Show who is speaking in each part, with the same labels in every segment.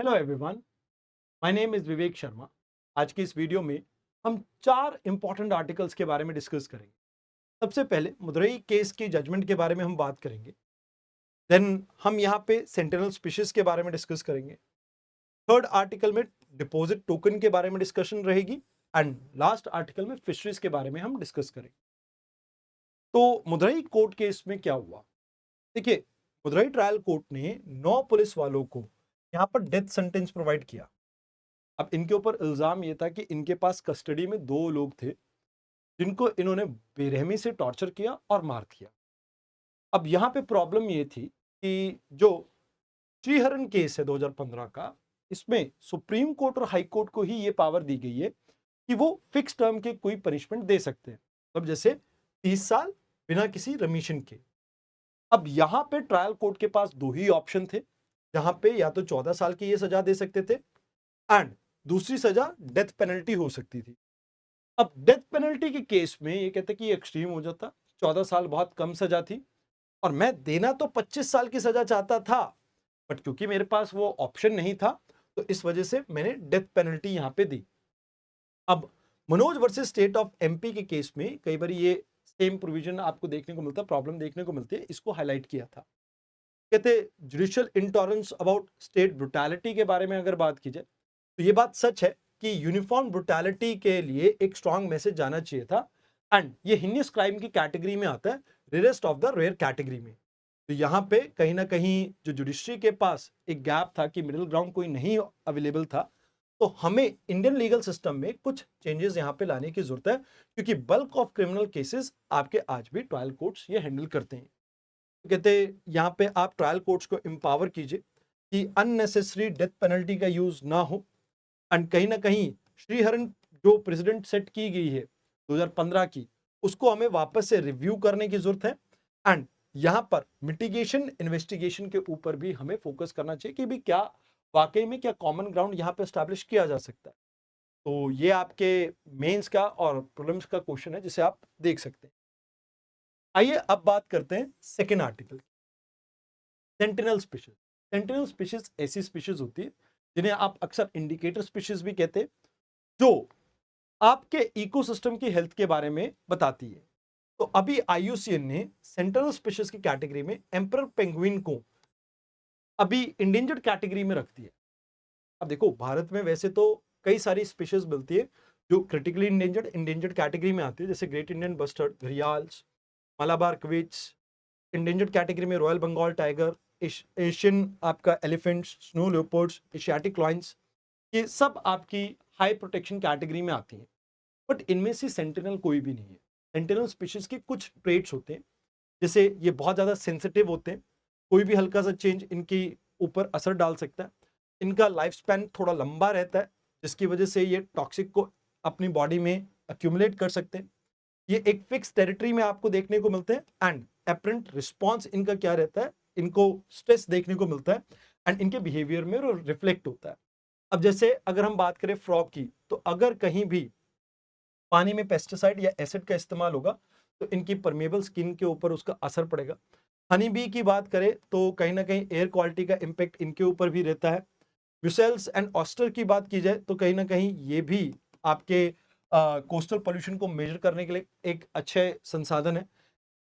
Speaker 1: Hello everyone, my name is Vivek Sharma. आज की इस वीडियो में हम चार इंपॉर्टेंट आर्टिकल्स के बारे में डिस्कस करेंगे। सबसे पहले मदुरई केस की जजमेंट के बारे में हम बात करेंगे। देन हम यहाँ पे सेंटिनल स्पीशीज के बारे में डिस्कस करेंगे। थर्ड आर्टिकल में डिपॉजिट टोकन के बारे में डिस्कशन रहेगी एंड लास्ट आर्टिकल में फिशरीज के बारे में हम डिस्कस करेंगे। तो मदुरई कोर्ट केस में क्या हुआ? देखिए, मदुरई ट्रायल कोर्ट ने 9 पुलिस वालों को यहाँ पर डेथ सेंटेंस प्रोवाइड किया। अब इनके ऊपर इल्जाम ये था कि इनके पास कस्टडी में 2 लोग थे जिनको इन्होंने बेरहमी से टॉर्चर किया और मार दिया। अब यहाँ पे प्रॉब्लम ये थी कि जो श्रीहरन केस है 2015 का, इसमें सुप्रीम कोर्ट और हाई कोर्ट को ही ये पावर दी गई है कि वो फिक्स टर्म के कोई पनिशमेंट दे सकते हैं। अब जैसे 30 साल बिना किसी रमीशन के। अब यहाँ पे ट्रायल कोर्ट के पास 2 ही ऑप्शन थे, जहां पे या तो 14 साल की ये सजा दे सकते थे एंड दूसरी सजा डेथ पेनल्टी हो सकती थी। अब डेथ पेनल्टी के केस में ये कहते कि ये एक्सट्रीम हो जाता। 14 साल बहुत कम सजा थी और मैं देना तो 25 साल की सजा चाहता था, बट क्योंकि मेरे पास वो ऑप्शन नहीं था तो इस वजह से मैंने डेथ पेनल्टी यहां पे दी। अब Manoj versus state of MP के केस में कई बार ये सेम प्रोविजन आपको देखने को मिलता, प्रॉब्लम देखने को मिलती है, इसको हाईलाइट किया था। कहते judicial intolerance about state brutality के बारे में अगर बात की जाए तो ये बात सच है कि यूनिफॉर्म ब्रुटैलिटी के लिए एक स्ट्रांग मैसेज जाना चाहिए था एंड ये हिनियस क्राइम की कैटेगरी में आता है, rarest of the rare category में। तो यहाँ पे कहीं ना कहीं जो जुडिशरी के पास एक गैप था कि मिडिल ग्राउंड कोई नहीं अवेलेबल था, तो हमें इंडियन लीगल सिस्टम में कुछ चेंजेस यहाँ पे लाने की जरूरत है, क्योंकि बल्क ऑफ क्रिमिनल केसेस आपके आज भी ट्रायल कोर्ट्स ये हैंडल करते हैं। कहते यहाँ पे आप ट्रायल कोर्ट्स को एम्पावर कीजिए कि अननेसेसरी डेथ पेनल्टी का यूज ना हो एंड कहीं ना कहीं श्रीहरन जो प्रेसिडेंट सेट की गई है 2015 की, उसको हमें वापस से रिव्यू करने की जरूरत है एंड यहाँ पर मिटिगेशन इन्वेस्टिगेशन के ऊपर भी हमें फोकस करना चाहिए कि भी क्या वाकई में क्या कॉमन ग्राउंड यहाँ पे एस्टैब्लिश किया जा सकता है। तो ये आपके मेंस का और प्रीलिम्स का क्वेश्चन है जिसे आप देख सकते हैं। आइए अब बात करते हैं second article, sentinel species. Sentinel species ऐसी स्पीशीज होती है जिन्हें आप अक्सर इंडिकेटर स्पीशीज भी कहते हैं, जो आपके इकोसिस्टम की हेल्थ के बारे में बताती है। तो अभी आईयूसीएन ने सेंट्रल स्पीशीज की कैटेगरी में एम्परर पेंगुइन को अभी इंडेंजर्ड कैटेगरी में रख दिया। अब देखो, भारत में वैसे तो कई सारी स्पीशीज मिलती है जो क्रिटिकली इंडेंजर्ड कैटेगरी में आती है, जैसे great Indian bustard, gharials, Malabar quits. Endangered category में रॉयल बंगाल टाइगर, एशियन आपका elephants, snow leopards, Asiatic lions, ये सब आपकी हाई प्रोटेक्शन कैटेगरी में आती हैं। बट इनमें से सेंटिनल कोई भी नहीं है। सेंटिनल स्पीशीज के कुछ ट्रेट्स होते हैं, जैसे ये बहुत ज़्यादा सेंसिटिव होते हैं, कोई भी हल्का सा चेंज इनके ऊपर असर डाल सकता है। इनका लाइफ स्पैन थोड़ा लंबा रहता है, जिसकी वजह से ये टॉक्सिक को अपनी बॉडी में अक्यूमुलेट कर सकते हैं। ये एक फिक्स टेरिटरी में आपको देखने को मिलते हैं एंड एपरेंट रिस्पॉन्स इनका क्या रहता है, इनको स्ट्रेस देखने को मिलता है एंड इनके बिहेवियर में रिफ्लेक्ट होता है। अब जैसे अगर हम बात करें फ्रॉग की, तो अगर कहीं भी पानी में पेस्टिसाइड या एसिड का इस्तेमाल होगा तो इनकी परमेबल स्किन के ऊपर उसका असर पड़ेगा। हनी बी की बात करें तो कहीं ना कहीं एयर क्वालिटी का इम्पैक्ट इनके ऊपर भी रहता है। म्यूसेल्स एंड ऑस्टर की बात की जाए तो कहीं ना कहीं ये भी आपके कोस्टल पोल्यूशन को मेजर करने के लिए एक अच्छे संसाधन है।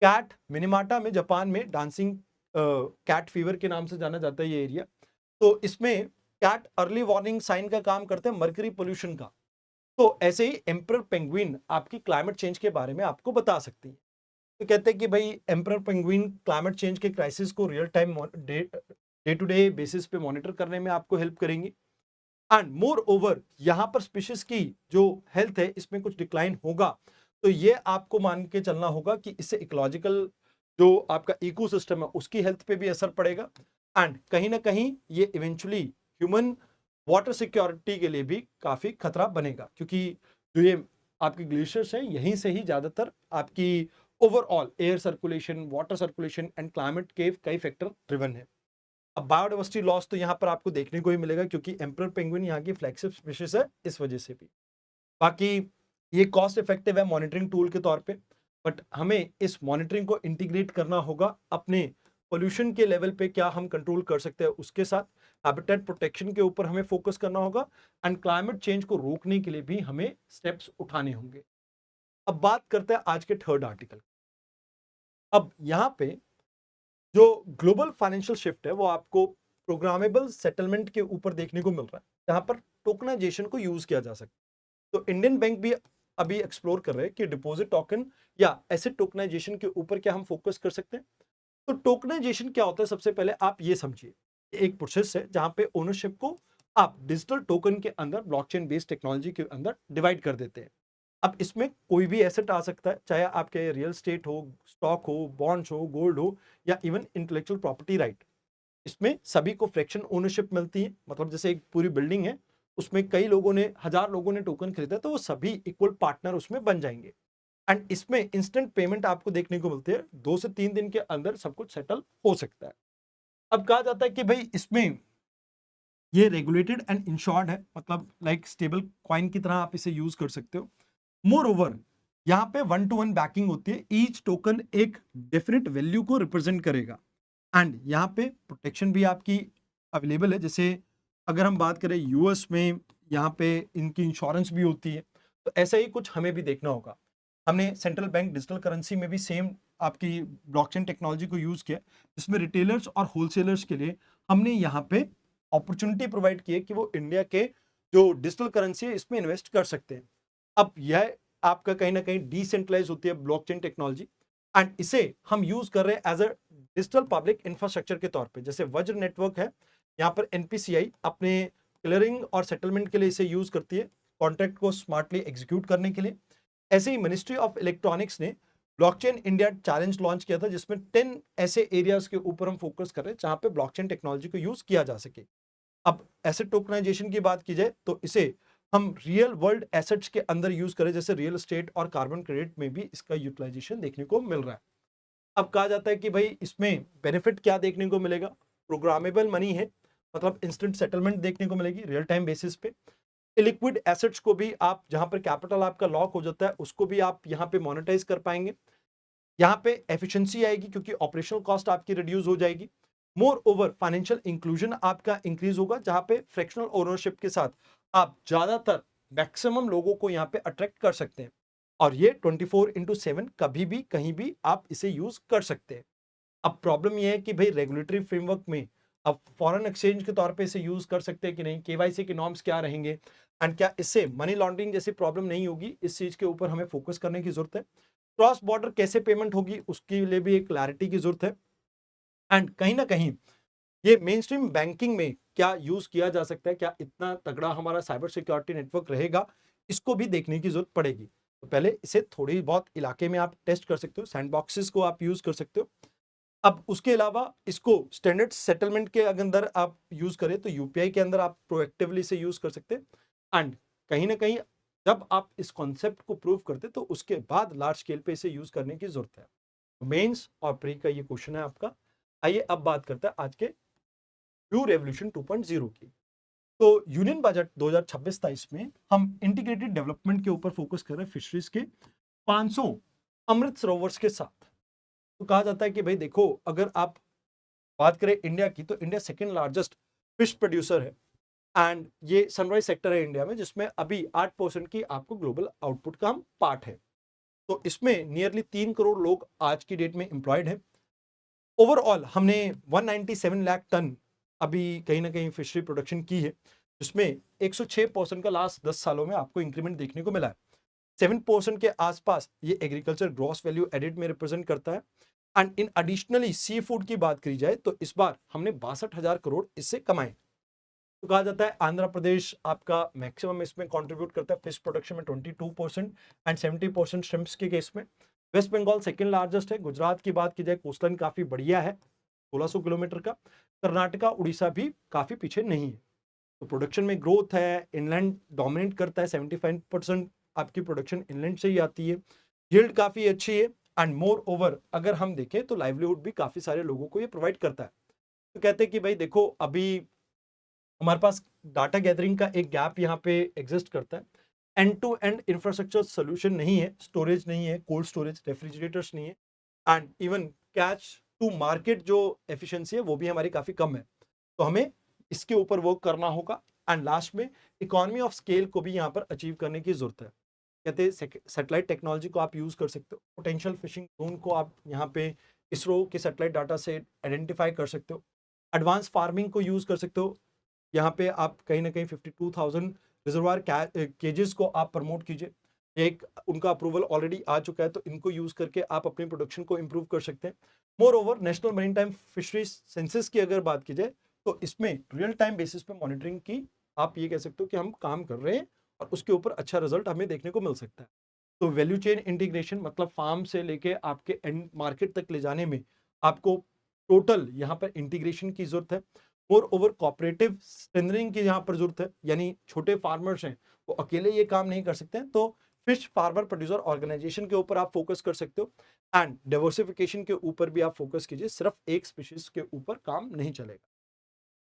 Speaker 1: कैट मिनीमाटा में, जापान में डांसिंग कैट फीवर के नाम से जाना जाता है ये एरिया। तो इसमें कैट अर्ली वार्निंग साइन का काम करते हैं मर्करी पोल्यूशन का। तो ऐसे ही एम्परर पेंगुइन आपकी क्लाइमेट चेंज के बारे में आपको बता सकती है। तो कहते हैं कि भाई एम्परर पेंगुइन क्लाइमेट चेंज के क्राइसिस को real time day to day basis पे मॉनिटर करने में आपको हेल्प करेंगी एंड मोर ओवर यहाँ पर स्पीशीज की जो हेल्थ है इसमें कुछ डिक्लाइन होगा, तो ये आपको मान के चलना होगा कि इससे इकोलॉजिकल जो आपका इकोसिस्टम है उसकी हेल्थ पे भी असर पड़ेगा एंड कहीं ना कहीं ये इवेंचुअली ह्यूमन वाटर सिक्योरिटी के लिए भी काफी खतरा बनेगा, क्योंकि जो ये आपके ग्लेशियर्स हैं यहीं से ही ज्यादातर आपकी overall air circulation, water circulation and climate के कई फैक्टर ड्रिवन है। अब बायोडाइवर्सिटी लॉस तो यहाँ पर आपको देखने को ही मिलेगा, क्योंकि एम्परर पेंगुइन यहाँ की फ्लैगशिप स्पीशीज है, इस वजह से भी। बाकी ये कॉस्ट इफेक्टिव है मॉनिटरिंग टूल के तौर पे, बट हमें इस मॉनिटरिंग को इंटीग्रेट करना होगा अपने पोल्यूशन के लेवल पे, क्या हम कंट्रोल कर सकते हैं उसके साथ। हैबिटेट प्रोटेक्शन के ऊपर हमें फोकस करना होगा एंड क्लाइमेट चेंज को रोकने के लिए भी हमें स्टेप्स उठाने होंगे। अब बात करते हैं आज के थर्ड आर्टिकल। अब यहां पे जो ग्लोबल फाइनेंशियल शिफ्ट है वो आपको प्रोग्रामेबल सेटलमेंट के ऊपर देखने को मिल रहा है, जहां पर टोकनाइजेशन को यूज किया जा सकता है। तो इंडियन बैंक भी अभी एक्सप्लोर कर रहे हैं कि डिपॉजिट टोकन या एसेट टोकनाइजेशन के ऊपर क्या हम फोकस कर सकते हैं। तो टोकनाइजेशन क्या होता है, सबसे पहले आप ये समझिए, एक प्रोसेस है जहां पे ओनरशिप को आप डिजिटल टोकन के अंदर ब्लॉकचेन बेस्ड टेक्नोलॉजी के अंदर डिवाइड कर देते हैं। अब इसमें कोई भी एसेट आ सकता है, चाहे आपके रियल स्टेट हो, स्टॉक हो, बॉन्ड्स हो, गोल्ड हो, या इवन इंटेलेक्चुअल प्रॉपर्टी राइट। इसमें सभी को फ्रैक्शन ओनरशिप मिलती है, मतलब जैसे एक पूरी बिल्डिंग है, उसमें कई लोगों ने, 1000 लोगों ने टोकन खरीदा, तो वो सभी इक्वल पार्टनर उसमें बन जाएंगे। एंड इसमें इंस्टेंट पेमेंट आपको देखने को मिलती है, 2 से 3 दिन के अंदर सब कुछ सेटल हो सकता है। अब कहा जाता है कि भाई इसमें ये रेगुलेटेड एंड इंश्योर्ड है, मतलब लाइक स्टेबल कॉइन की तरह आप इसे यूज कर सकते हो। मोर ओवर यहाँ पे 1-to-1 बैकिंग होती है, ईच टोकन एक डेफिनेट वैल्यू को रिप्रेजेंट करेगा एंड यहाँ पे प्रोटेक्शन भी आपकी अवेलेबल है। जैसे अगर हम बात करें यूएस में, यहाँ पे इनकी इंश्योरेंस भी होती है, तो ऐसा ही कुछ हमें भी देखना होगा। हमने सेंट्रल बैंक डिजिटल करेंसी में भी सेम आपकी ब्लॉकचेन टेक्नोलॉजी को यूज किया, जिसमें रिटेलर्स और होलसेलर्स के लिए हमने यहाँ पे अपॉर्चुनिटी प्रोवाइड की है कि वो इंडिया के जो डिजिटल करेंसी है इसमें इन्वेस्ट कर सकते हैं। अब यह आपका कहीं ना कहीं डिसेंट्रलाइज होती है ब्लॉकचेन टेक्नोलॉजी, एंड इसे हम यूज कर रहे हैं as a digital public infrastructure के तौर पे। जैसे वज्र नेटवर्क है, यहाँ पर एनपीसीआई अपने क्लियरिंग और सेटलमेंट के लिए इसे यूज करती है, कॉन्ट्रैक्ट को स्मार्टली एग्जीक्यूट करने के लिए। ऐसे ही मिनिस्ट्री ऑफ इलेक्ट्रॉनिक्स ने ब्लॉकचेन इंडिया चैलेंज लॉन्च किया था, जिसमें 10 ऐसे एरियाज के ऊपर हम फोकस कर रहे हैं जहां पे ब्लॉकचेन टेक्नोलॉजी को यूज किया जा सके। अब एसेट टोकनाइजेशन की बात की जाए तो इसे हम रियल वर्ल्ड एसेट्स के अंदर यूज करें, जैसे रियल एस्टेट और कार्बन क्रेडिट में भी इसका यूटिलाइजेशन देखने को मिल रहा है। अब कहा जाता है कि भाई इसमें बेनिफिट क्या देखने को मिलेगा, प्रोग्रामेबल मनी है, मतलब इंस्टेंट सेटलमेंट देखने को मिलेगी रियल टाइम बेसिस पे। लिक्विड एसेट्स को भी आप, जहां पर कैपिटल आपका लॉक हो जाता है, उसको भी आप यहाँ पे मोनेटाइज कर पाएंगे। यहाँ पे एफिशिएंसी आएगी क्योंकि ऑपरेशनल कॉस्ट आपकी रिड्यूस हो जाएगी। मोर ओवर फाइनेंशियल इंक्लूजन आपका इंक्रीज होगा, जहां पे फ्रैक्शनल ओनरशिप के साथ आप ज्यादातर मैक्सिमम लोगों को यहाँ पे अट्रैक्ट कर सकते हैं, और ये 24/7 कभी भी कहीं भी आप इसे यूज कर सकते हैं। अब प्रॉब्लम ये है कि भाई रेगुलेटरी फ्रेमवर्क में अब फॉरेन एक्सचेंज के तौर पे इसे यूज कर सकते हैं कि नहीं, केवाईसी के नॉर्म्स क्या रहेंगे, एंड क्या इससे मनी लॉन्ड्रिंग जैसी प्रॉब्लम नहीं होगी, इस चीज के ऊपर हमें फोकस करने की जरूरत है। क्रॉस बॉर्डर कैसे पेमेंट होगी उसके लिए भी एक क्लैरिटी की जरूरत है, एंड कहीं ना कहीं ये मेन स्ट्रीम बैंकिंग में क्या यूज किया जा सकता है, क्या इतना तगड़ा हमारा साइबर सिक्योरिटी नेटवर्क रहेगा, इसको भी देखने की जरूरत पड़ेगी। तो पहले इसे थोड़ी बहुत इलाके में आप टेस्ट कर सकते हो, सैंडबॉक्सेस को आप यूज कर सकते हो। अब उसके अलावा इसको स्टैंडर्ड सेटलमेंट के अंदर आप यूज करें तो यूपीआई के अंदर आप प्रोएक्टिवली से यूज कर सकते हैं, एंड कहीं ना कहीं जब आप इस कॉन्सेप्ट को प्रूव करते तो उसके बाद लार्ज स्केल पे इसे यूज करने की जरूरत है। मेंस और प्री का ये क्वेश्चन है आपका। आइए अब बात करते हैं आज के ब्लू रेवोल्यूशन 2.0 की। तो यूनियन बजट 2026-27 में हम इंटीग्रेटेड डेवलपमेंट के ऊपर फोकस कर रहे हैं फिशरीज के 500 अमृत सरोवर्स के साथ। तो कहा जाता है कि भाई देखो, अगर आप बात करें इंडिया की, तो India second largest fish producer है, एंड ये सनराइज सेक्टर है इंडिया में, जिसमें अभी 8% की आपको ग्लोबल आउटपुट का हम पार्ट है। तो इसमें नियरली 3 करोड़ लोग आज की डेट में एम्प्लॉयड है। ओवरऑल हमने 197 लाख टन अभी कहीं ना कहीं फिशरी प्रोडक्शन की है, जिसमें 106% का लास्ट 10 सालों में आपको इंक्रीमेंट देखने को मिला है। 7% के आसपास ये एग्रीकल्चर ग्रॉस वैल्यू एडेड में रिप्रेजेंट करता है, and in additionally seafood की बात करी जाए तो इस बार हमने 62,000 करोड़ इससे कमाए। तो कहा जाता है आंध्र प्रदेश आपका मैक्सिमम इसमें कंट्रीब्यूट करता है फिश प्रोडक्शन में 22% एंड 70% श्रिम्प्स के केस में। वेस्ट बंगाल सेकंड लार्जेस्ट है। गुजरात की बात की जाए, कोस्टलाइन काफी बढ़िया है, 1600 किलोमीटर का। कर्नाटका उड़ीसा भी काफी पीछे नहीं है। तो प्रोडक्शन में ग्रोथ है, इनलैंड डोमिनेट करता है, 75% आपकी प्रोडक्शन इनलैंड से ही आती है। यील्ड काफी अच्छी है, एंड मोर ओवर अगर हम देखें तो लाइवलीहुड भी काफी सारे लोगों को ये प्रोवाइड करता है। तो कहते हैं कि भाई देखो, अभी हमारे पास डाटा गैदरिंग का एक गैप यहाँ पे एग्जिस्ट करता है। End to end infrastructure solution नहीं है, स्टोरेज नहीं है, कोल्ड स्टोरेज, रेफ्रिजरेटर्स नहीं है, and even catch to market जो एफिशिएंसी है वो भी हमारी काफी कम है। तो हमें इसके ऊपर वर्क करना होगा एंड लास्ट में इकोनॉमी ऑफ स्केल को भी यहाँ पर अचीव करने की जरूरत है। कहते हैं सैटेलाइट टेक्नोलॉजी को आप यूज कर सकते हो, पोटेंशियल फिशिंग जोन को आप यहाँ पे इसरो के सैटेलाइट डाटा से आइडेंटिफाई कर सकते हो, एडवांस फार्मिंग को यूज कर सकते हो। यहाँ पे आप कहीं ना कहीं 52,000 रिजर्वायर केजेस को आप प्रमोट कीजिए, एक उनका अप्रूवल ऑलरेडी आ चुका है, तो इनको यूज करके आप अपनी प्रोडक्शन को इंप्रूव कर सकते हैं। More over national marine time fisheries census की अगर बात की जाए तो इसमें रियल टाइम बेसिस पे मॉनिटरिंग की आप ये कह सकते हो कि हम काम कर रहे हैं और उसके ऊपर अच्छा रिजल्ट हमें देखने को मिल सकता है। तो वैल्यू चेन इंटीग्रेशन मतलब फार्म से लेके आपके एंड मार्केट तक ले जाने में आपको टोटल यहाँ पर इंटीग्रेशन की जरूरत है। मोर ओवर कोऑपरेटिव स्ट्रेंथनिंग की यहाँ पर जरूरत है, यानी छोटे फार्मर्स हैं वो अकेले ये काम नहीं कर सकते हैं, तो फिश फार्मर प्रोड्यूसर ऑर्गेनाइजेशन के ऊपर आप फोकस कर सकते हो एंड डाइवर्सिफिकेशन के ऊपर भी आप फोकस कीजिए, सिर्फ एक स्पीशीज के ऊपर काम नहीं चलेगा।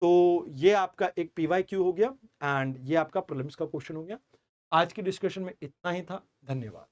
Speaker 1: तो ये आपका एक पीवाईक्यू हो गया एंड ये आपका प्रीलिम्स का क्वेश्चन हो गया। आज की डिस्कशन में इतना ही था। धन्यवाद।